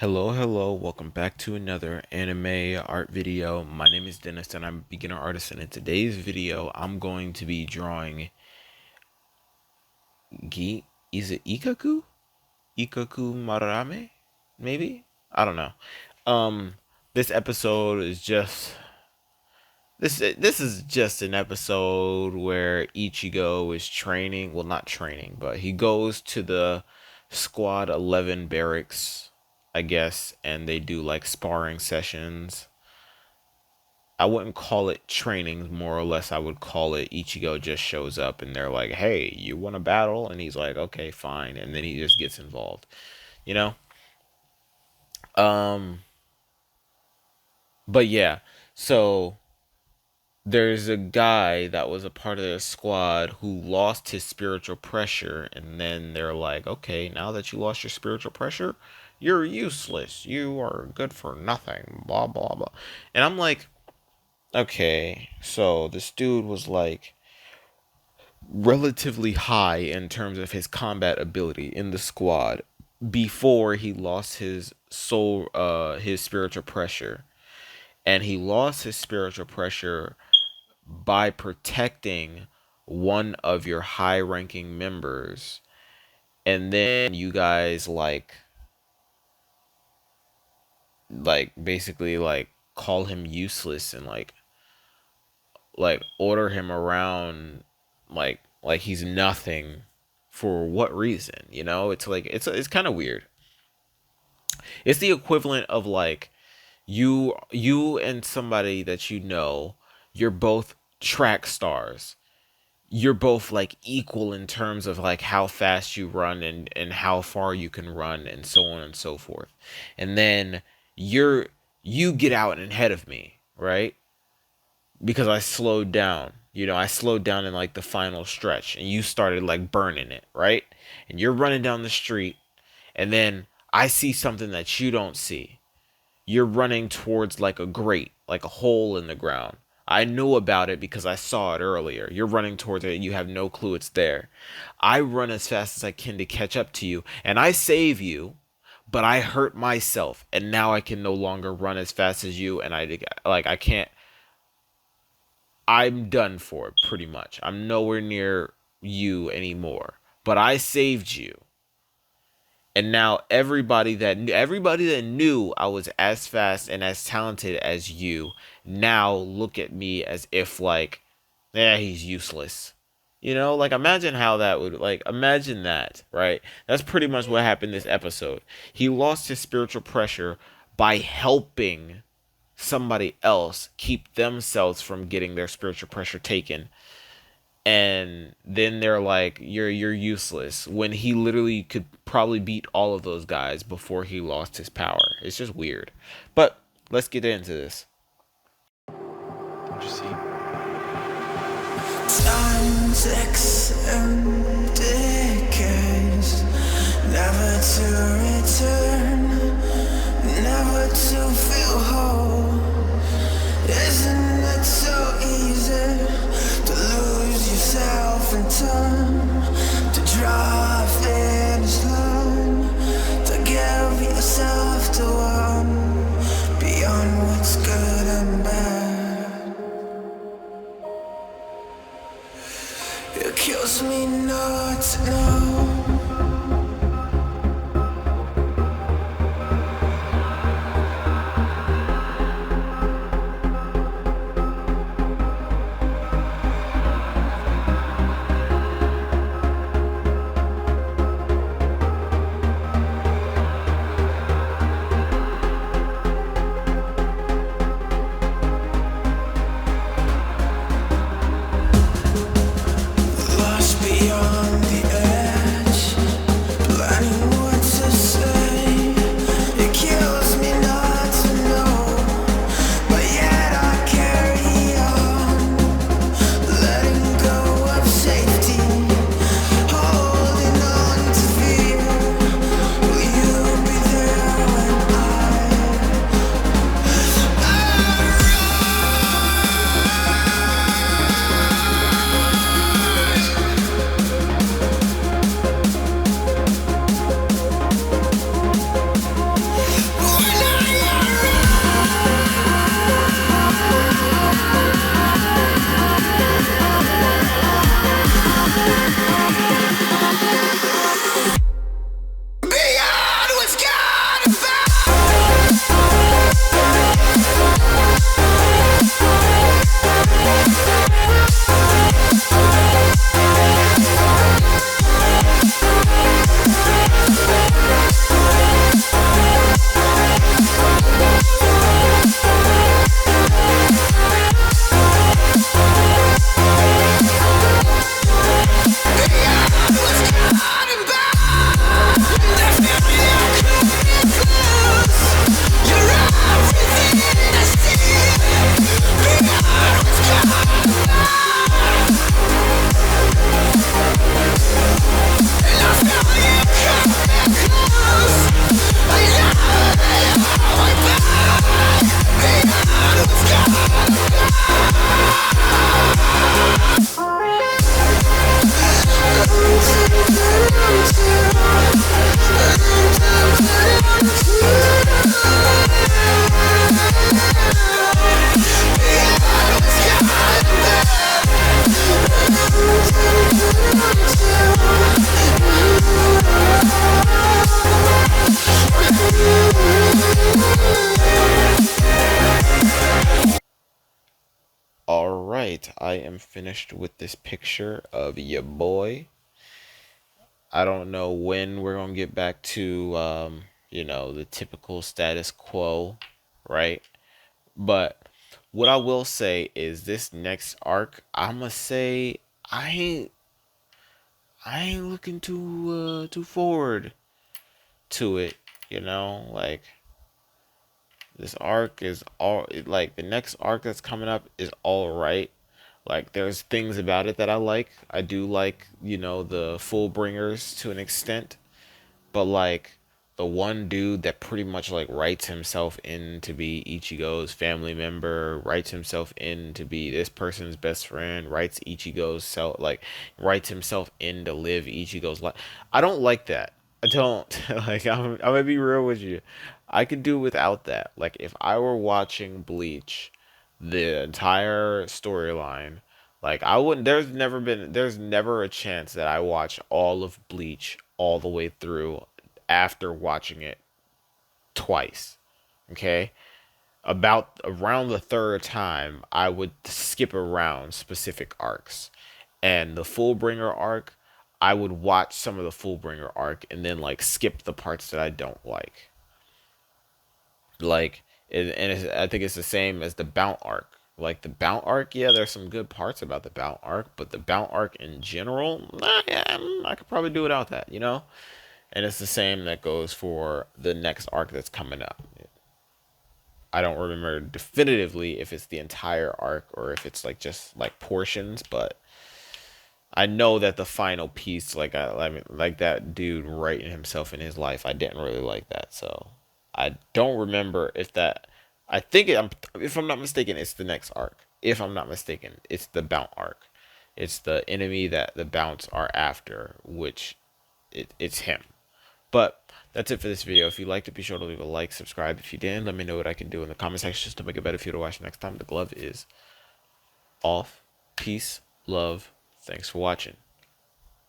Hello, welcome back to another anime art video. My name is Dennis and I'm a beginner artist, and in today's video I'm going to be drawing is it Ikaku? Ikaku Marame? Maybe? I don't know. Um this episode is just this is just an episode where Ichigo is training, well not training, but he goes to the Squad 11 barracks, I guess, and they do like sparring sessions. I wouldn't call it training, more or less I would call it Ichigo just shows up and they're like, "Hey, you want a battle?" And he's like, "Okay, fine." And then he just gets involved. You know? Um but yeah. So there's a guy that was a part of the squad who lost his spiritual pressure, and then they're like, "Okay, now that you lost your spiritual pressure, you're useless. You are good for nothing." Blah blah blah. And I'm like, "Okay, so this dude was like relatively high in terms of his combat ability in the squad before he lost his his spiritual pressure, and he lost his spiritual pressure by protecting one of your high ranking members, and then you guys basically like call him useless and like order him around like he's nothing. For what reason? It's like it's kind of weird. It's the equivalent of like you and somebody that you're both track stars. You're both like equal in terms of like how fast you run and how far you can run and so on and so forth. And then you're you get out and ahead of me, right? Because I slowed down. I slowed down in like the final stretch and you started like burning it, right? And you're running down the street, and then I see something that you don't see. You're running towards like a grate, like a hole in the ground. I knew about it because I saw it earlier. You're running towards it and you have no clue it's there. I run as fast as I can to catch up to you, and I save you, but I hurt myself, and now I can no longer run as fast as you, and I can't. I'm done for, pretty much. I'm nowhere near you anymore. But I saved you. And now everybody that knew I was as fast and as talented as you now look at me as if like, yeah, he's useless. Like imagine how that would, like, imagine that, right? That's pretty much what happened this episode. He lost his spiritual pressure by helping somebody else keep themselves from getting their spiritual pressure taken, and then they're like, you're useless, when he literally could probably beat all of those guys before he lost his power. It's just weird. But let's get into this. Don't you see? Time ticks and decays, never to return, never to feel whole. Isn't it so easy to lose yourself in time, to draw a finish line, to give yourself to one beyond what's good and bad? It kills me not to know. Lost beyond right, I am finished with this picture of your boy. I don't know when we're gonna get back to the typical status quo, right? But what I will say is this next arc, I'ma say I ain't I ain't looking too forward to it, like this arc is all like the next arc that's coming up is all right. Like there's things about it that I like. I do like, the full bringers to an extent. But like the one dude that pretty much like writes himself in to be Ichigo's family member, writes himself in to be this person's best friend, writes Ichigo's self like writes himself in to live Ichigo's life. I don't like that. I don't like. I'm gonna be real with you. I could do without that. Like if I were watching Bleach, the entire storyline, like I wouldn't. There's never a chance that I watch all of Bleach all the way through after watching it twice. Okay, about around the third time, I would skip around specific arcs, and the Fullbringer arc, I would watch some of the Fullbringer arc and then like skip the parts that I don't like. Like, I think it's the same as the Bount arc. Like the Bount arc, yeah, there's some good parts about the Bount arc, but the Bount arc in general, nah, yeah, I could probably do without that. And it's the same that goes for the next arc that's coming up. I don't remember definitively if it's the entire arc or if it's like just like portions, but I know that the final piece, I mean, like that dude writing himself in his life, I didn't really like that. So I don't remember if that. If I'm not mistaken, it's the next arc. If I'm not mistaken, it's the Bount arc. It's the enemy that the Bounts are after, which it's him. But that's it for this video. If you liked it, be sure to leave a like, subscribe. If you didn't, let me know what I can do in the comment section just to make it better for you to watch next time. The glove is off. Peace, love. Thanks for watching.